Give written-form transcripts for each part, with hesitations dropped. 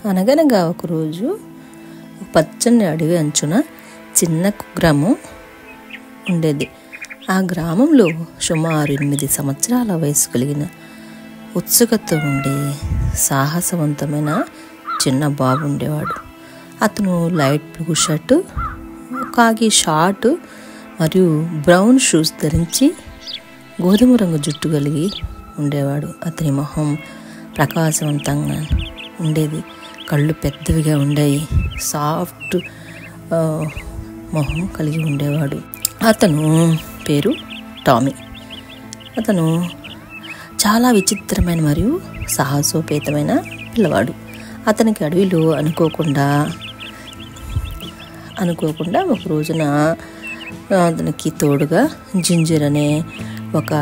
అనగనగా ఒకరోజు పచ్చని అడవి అంచున చిన్న కుగ్రామం ఉండేది. ఆ గ్రామంలో సుమారు 8 సంవత్సరాల వయసు కలిగిన ఉత్సుకత ఉండే సాహసవంతమైన చిన్న బాబు ఉండేవాడు. అతను లైట్ బ్లూ షర్టు, కాకి షార్ట్ మరియు బ్రౌన్ షూస్ ధరించి గోధుమ రంగు జుట్టు కలిగి ఉండేవాడు. అతని మొహం ప్రకాశవంతంగా ఉండేది, కళ్ళు పెద్దవిగా ఉండేవి, సాఫ్ట్ మొహం కలిగి ఉండేవాడు. అతను పేరు టామీ. అతను చాలా విచిత్రమైన మరియు సాహసోపేతమైన పిల్లవాడు. అతనికి అడవిలో అనుకోకుండా ఒక రోజున అతనికి తోడుగా జింజర్ అనే ఒక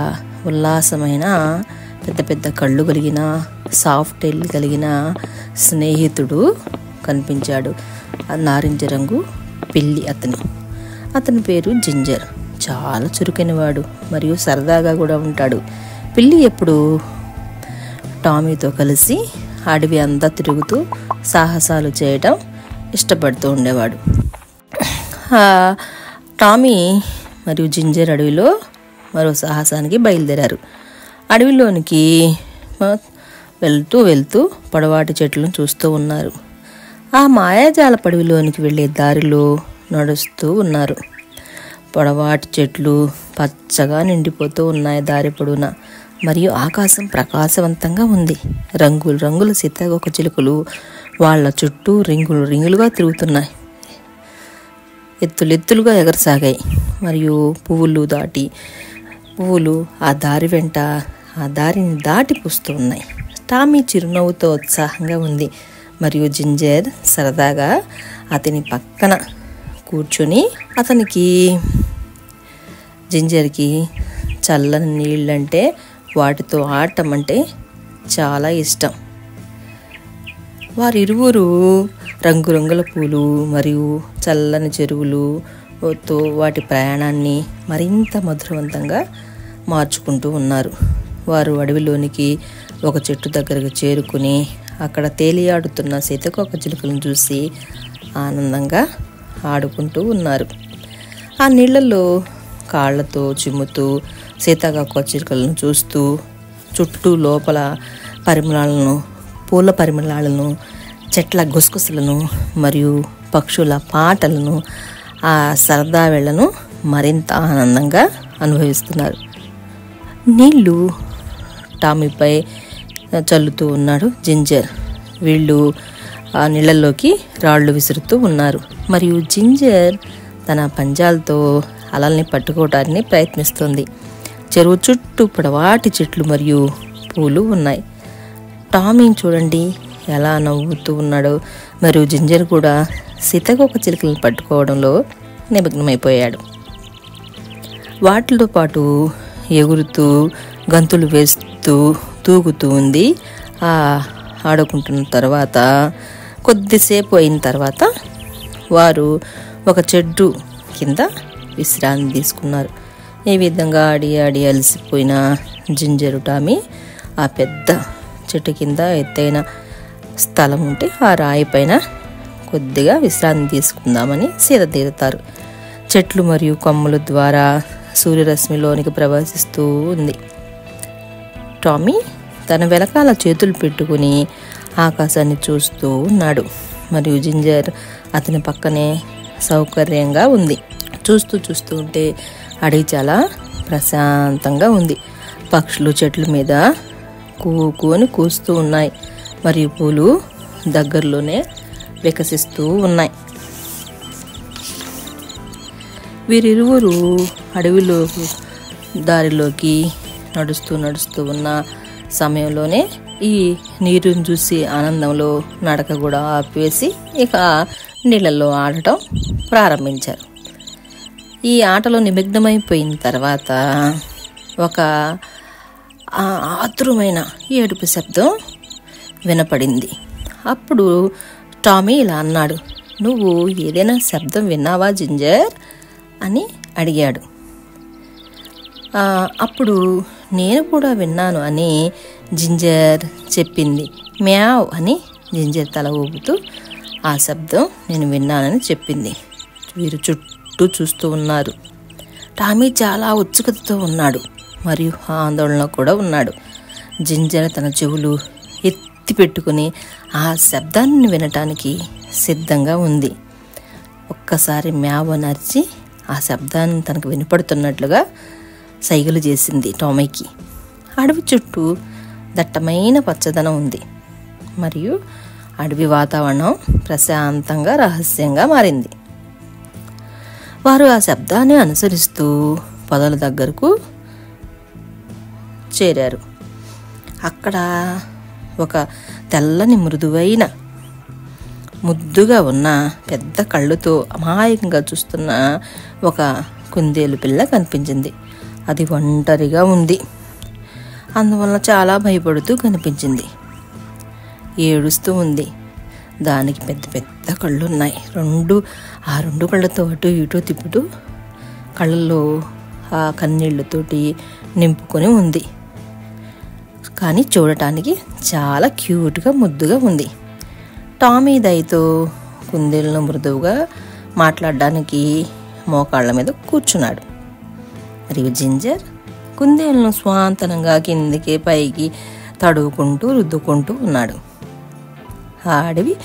ఉల్లాసమైన పెద్ద పెద్ద కళ్ళు కలిగిన సాఫ్ట్ టైల్ కలిగిన స్నేహితుడు కనిపించాడు. నారింజ రంగు పిల్లి అతని పేరు జింజర్. చాలా చురుకైనవాడు మరియు సరదాగా కూడా ఉంటాడు. పిల్లి ఎప్పుడు టామీతో కలిసి అడవి అంతా తిరుగుతూ సాహసాలు చేయటం ఇష్టపడుతూ ఉండేవాడు. టామీ మరియు జింజర్ అడవిలో మరో సాహసానికి బయలుదేరారు. అడవిలోనికి వెళ్తూ పొడవాటి చెట్లను చూస్తూ ఉన్నారు. ఆ మాయాజాల అడవిలోనికి వెళ్ళే దారిలో నడుస్తూ ఉన్నారు. పొడవాటి చెట్లు పచ్చగా నిండిపోతూ ఉన్నాయి దారి పొడవునా, మరియు ఆకాశం ప్రకాశవంతంగా ఉంది. రంగుల సీతాకోక చిలుకలు వాళ్ళ చుట్టూ రింగులుగా తిరుగుతున్నాయి, ఎత్తులుగా ఎగరసాగాయి. మరియు పువ్వులు ఆ దారిని దాటి పూస్తూ ఉన్నాయి. టామీ చిరునవ్వుతో ఉత్సాహంగా ఉంది మరియు జింజర్ సరదాగా అతని పక్కన కూర్చుని జింజర్కి చల్లని నీళ్ళంటే వాటితో ఆడటం అంటే చాలా ఇష్టం. వారిరువురు రంగురంగుల పూలు మరియు చల్లని చెరువులతో వాటి ప్రయాణాన్ని మరింత మధురవంతంగా మార్చుకుంటూ ఉన్నారు. వారు అడవిలోనికి ఒక చెట్టు దగ్గరకు చేరుకుని అక్కడ తేలియాడుతున్న సీతాకోక చిలుకలను చూసి ఆనందంగా ఆడుకుంటూ ఉన్నారు. ఆ నీళ్లలో కాళ్లతో చిమ్ముతూ సీతాకోక చిలుకలను చూస్తూ చుట్టూ లోపల పూల పరిమళాలను, చెట్ల గుసగుసలను మరియు పక్షుల పాటలను, ఆ సరదా వేళను మరింత ఆనందంగా అనుభవిస్తున్నారు. నీళ్లు టామీపై చల్లుతూ ఉన్నాడు జింజర్. వీళ్ళు ఆ నీళ్ళల్లోకి రాళ్ళు విసురుతూ ఉన్నారు మరియు జింజర్ తన పంజాలతో అలల్ని పట్టుకోవడానికి ప్రయత్నిస్తుంది. చెరువు చుట్టూ పొడవాటి చెట్లు మరియు పూలు ఉన్నాయి. టామీని చూడండి ఎలా నవ్వుతూ ఉన్నాడో. మరియు జింజర్ కూడా సీతాకోక చిలుకలను పట్టుకోవడంలో నిమగ్నమైపోయాడు. వాటితో పాటు ఎగురుతూ గంతులు వేస్తూ తూగుతూ ఉంది. ఆడుకుంటున్న తర్వాత కొద్దిసేపు అయిన తర్వాత వారు ఒక చెట్టు కింద విశ్రాంతి తీసుకున్నారు. ఈ విధంగా ఆడి అలసిపోయిన జింజరు టామీ ఆ పెద్ద చెట్టు కింద ఎత్తైన స్థలం ఉంటే ఆ రాయి పైన కొద్దిగా విశ్రాంతి తీసుకుందామని తీరుతారు. చెట్లు మరియు కొమ్మల ద్వారా సూర్యరశ్మిలోనికి ప్రవేశిస్తూ ఉంది. టామీ తన వెనకాల చేతులు పెట్టుకుని ఆకాశాన్ని చూస్తూ ఉన్నాడు మరియు జింజర్ అతని పక్కనే సౌకర్యంగా ఉంది. చూస్తూ ఉంటే అడవి చాలా ప్రశాంతంగా ఉంది. పక్షులు చెట్ల మీద కూస్తూ ఉన్నాయి మరియు పూలు దగ్గరలోనే వికసిస్తూ ఉన్నాయి. వీరిరువురు అడవిలో దారిలోకి నడుస్తూ ఉన్న సమయంలోనే ఈ నీరుని చూసి ఆనందంలో నడక కూడా ఆపివేసి ఇక నీళ్ళల్లో ఆడటం ప్రారంభించారు. ఈ ఆటలో నిమగ్నమైపోయిన తర్వాత ఒక ఆతురమైన ఏడుపు శబ్దం వినపడింది. అప్పుడు టామీ ఇలా అన్నాడు, "నువ్వు ఏదైనా శబ్దం విన్నావా జింజర్?" అని అడిగాడు. అప్పుడు నేను కూడా విన్నాను అని జింజర్ చెప్పింది. మ్యావ్ అని జింజర్ తల ఊపుతూ ఆ శబ్దం నేను విన్నానని చెప్పింది. వీరు చుట్టూ చూస్తూ ఉన్నారు. టామీ చాలా ఉత్సుకతతో ఉన్నాడు మరియు ఆందోళన కూడా ఉన్నాడు. జింజర్ తన చెవులు ఎత్తి పెట్టుకుని ఆ శబ్దాన్ని వినటానికి సిద్ధంగా ఉంది. ఒక్కసారి మ్యావ్ నరిచి ఆ శబ్దాన్ని తనకు వినపడుతున్నట్లుగా సైగలు చేసింది టామీకి. అడవి చుట్టూ దట్టమైన పచ్చదనం ఉంది మరియు అడవి వాతావరణం ప్రశాంతంగా రహస్యంగా మారింది. వారు ఆ శబ్దాన్ని అనుసరిస్తూ పొదల దగ్గరకు చేరారు. అక్కడ ఒక తెల్లని మృదువైన ముద్దుగా ఉన్న పెద్ద కళ్ళుతో అమాయకంగా చూస్తున్న ఒక కుందేలు పిల్ల కనిపించింది. అది ఒంటరిగా ఉంది. అందువల్ల చాలా భయపడుతూ కనిపించింది. ఏడుస్తూ ఉంది. దానికి పెద్ద పెద్ద కళ్ళు ఉన్నాయి. ఆ రెండు కళ్ళతో అటు ఇటు తిప్పుతూ కళ్ళల్లో ఆ కన్నీళ్లతోటి నింపుకొని ఉంది. కానీ చూడటానికి చాలా క్యూట్గా ముద్దుగా ఉంది. టామీ దయతో కుందేలును మృదువుగా మాట్లాడడానికి మోకాళ్ళ మీద కూర్చున్నాడు. మరియు జింజర్ కుందేలును స్వాంతనంగా కిందికి పైకి తడువుకుంటూ రుద్దుకుంటూ ఉన్నాడు. ఆ అడవి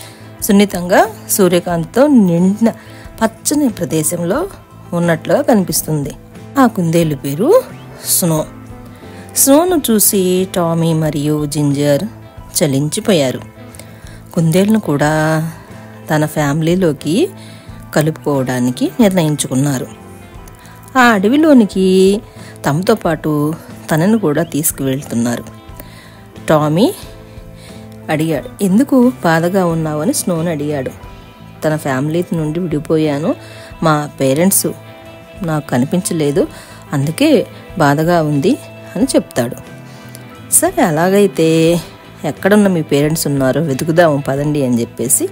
సున్నితంగా సూర్యకాంతితో నిండిన పచ్చని ప్రదేశంలో ఉన్నట్లుగా కనిపిస్తుంది. ఆ కుందేలు పేరు స్నో. స్నోను చూసి టామీ మరియు జింజర్ చలించిపోయారు. కుందేలును కూడా తన ఫ్యామిలీలోకి కలుపుకోవడానికి నిర్ణయించుకున్నారు. ఆ అడవిలోనికి తమతో పాటు తనను కూడా తీసుకువెళ్తున్నారు. టామీ అడిగాడు, ఎందుకు బాధగా ఉన్నావని స్నోని అడిగాడు. తన ఫ్యామిలీ నుండి విడిపోయాను, మా పేరెంట్స్ నాకు కనిపించలేదు, అందుకే బాధగా ఉంది అని చెప్తాడు. సరే అలాగైతే ఎక్కడున్న మీ పేరెంట్స్ ఉన్నారో వెతుకుదాము పదండి అని చెప్పేసి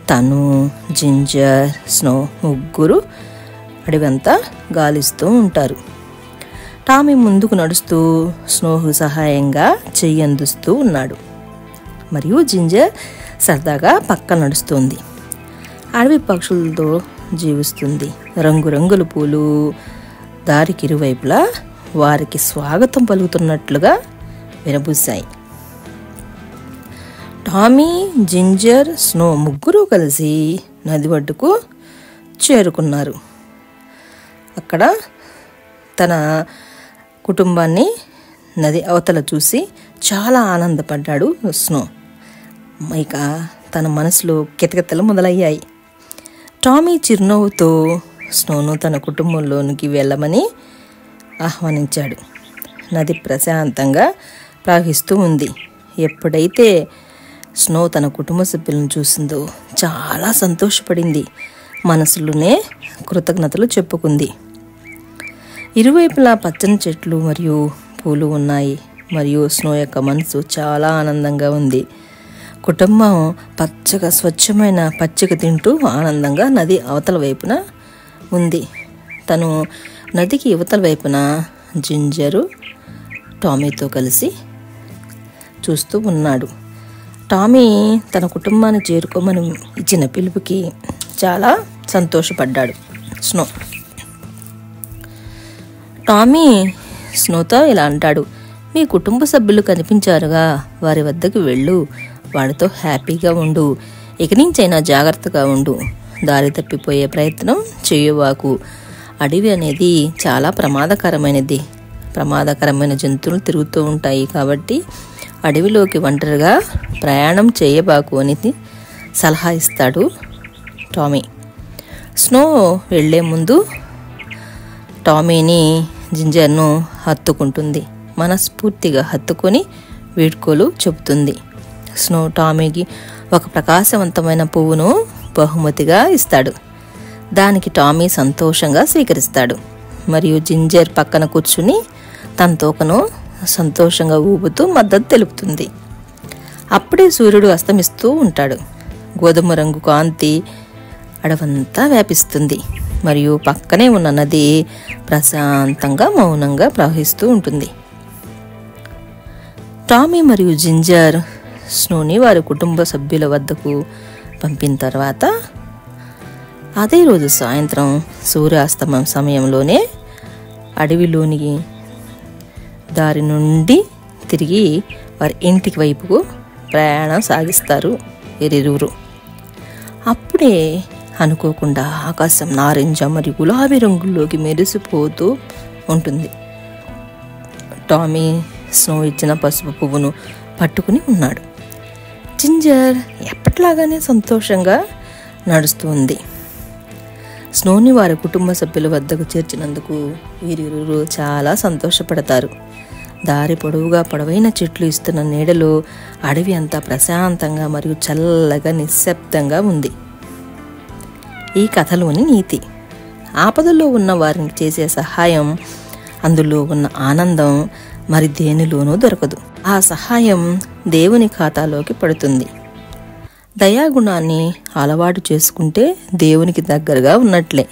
తను, జింజర్, స్నో ముగ్గురు అడవంతా గాలిస్తూ ఉంటారు. టామీ ముందుకు నడుస్తూ స్నోకు సహాయంగా చెయ్యి అందిస్తూ ఉన్నాడు. మరియు జింజర్ సరదాగా పక్క నడుస్తుంది. అడవి పక్షులతో జీవిస్తుంది. రంగురంగుల పూలు దారికి ఇరువైపులా వారికి స్వాగతం పలుకుతున్నట్లుగా వినబూశాయి. టామీ, జింజర్, స్నో ముగ్గురు కలిసి నది ఒడ్డుకు చేరుకున్నారు. అక్కడ తన కుటుంబాన్ని నది అవతల చూసి చాలా ఆనందపడ్డాడు స్నో. ఇక తన మనసులో కితకితలు మొదలయ్యాయి. టామీ చిరునవ్వుతో స్నోను తన కుటుంబంలోనికి వెళ్ళమని ఆహ్వానించాడు. నది ప్రశాంతంగా ప్రవహిస్తూ ఉంది. ఎప్పుడైతే స్నో తన కుటుంబ సభ్యులను చూసిందో చాలా సంతోషపడింది. మనసులోనే కృతజ్ఞతలు చెప్పుకుంది. ఇరువైపులా పచ్చని చెట్లు మరియు పూలు ఉన్నాయి మరియు స్నో యొక్క మనసు చాలా ఆనందంగా ఉంది. కుటుంబం పచ్చగా స్వచ్ఛమైన పచ్చిక తింటూ ఆనందంగా నది అవతల వైపున ఉంది. తను నదికి యువతల వైపున జింజరు టామీతో కలిసి చూస్తూ ఉన్నాడు. టామీ తన కుటుంబాన్ని చేరుకోమని ఇచ్చిన పిలుపుకి చాలా సంతోషపడ్డాడు స్నో. టామీ స్నోతో ఇలా అంటాడు, మీ కుటుంబ సభ్యులు కనిపించారుగా, వారి వద్దకు వెళ్ళు, వాడితో హ్యాపీగా ఉండు, ఇక నుంచైనా జాగ్రత్తగా ఉండు, దారి తప్పిపోయే ప్రయత్నం చేయవాకు. అడవి అనేది చాలా ప్రమాదకరమైన జంతువులు తిరుగుతూ ఉంటాయి కాబట్టి అడవిలోకి ఒంటరిగా ప్రయాణం చేయబాకు అని సలహా ఇస్తాడు టామీ. స్నో వెళ్లే ముందు టామీని, జింజర్ను హత్తుకుంటుంది. మనస్ఫూర్తిగా హత్తుకొని వీడ్కోలు చెబుతుంది. స్నో టామీకి ఒక ప్రకాశవంతమైన పువ్వును బహుమతిగా ఇస్తాడు. దానికి టామీ సంతోషంగా స్వీకరిస్తాడు. మరియు జింజర్ పక్కన కూర్చుని తన తోకను సంతోషంగా ఊపుతూ మద్దతు తెలుపుతుంది. అప్పుడే సూర్యుడు అస్తమిస్తూ ఉంటాడు. గోధుమ రంగు కాంతి అడవంతా వ్యాపిస్తుంది మరియు పక్కనే ఉన్న నది ప్రశాంతంగా మౌనంగా ప్రవహిస్తూ ఉంటుంది. టామీ మరియు జింజర్ స్నోని వారి కుటుంబ సభ్యుల వద్దకు పంపిన తర్వాత అదే రోజు సాయంత్రం సూర్యాస్తమయం సమయంలోనే అడవిలోని దారి నుండి తిరిగి వారి ఇంటికి వైపుకు ప్రయాణం సాగిస్తారు వీరిరువురు. అప్పుడే అనుకోకుండా ఆకాశం నారింజ మరియు గులాబీ రంగుల్లోకి మెరిసిపోతూ ఉంటుంది. టామీ స్నో ఇచ్చిన పసుపు పువ్వును పట్టుకుని ఉన్నాడు. జింజర్ ఎప్పటిలాగానే సంతోషంగా నడుస్తుంది. స్నోని వారి కుటుంబ సభ్యుల వద్దకు చేర్చినందుకు వీరిరువురు చాలా సంతోషపడతారు. దారి పొడవుగా పొడవైన చెట్లు ఇస్తున్న నీడలో అడవి అంతా ప్రశాంతంగా మరియు చల్లగా నిశ్శబ్దంగా ఉంది. ఈ కథలోని నీతి: ఆపదలో ఉన్న వారిని చేసే సహాయం, అందులో ఉన్న ఆనందం మరి దేనిలోనూ దొరకదు. ఆ సహాయం దేవుని ఖాతాలోకి పడుతుంది. దయాగుణాన్ని అలవాటు చేసుకుంటే దేవునికి దగ్గరగా ఉన్నట్లే.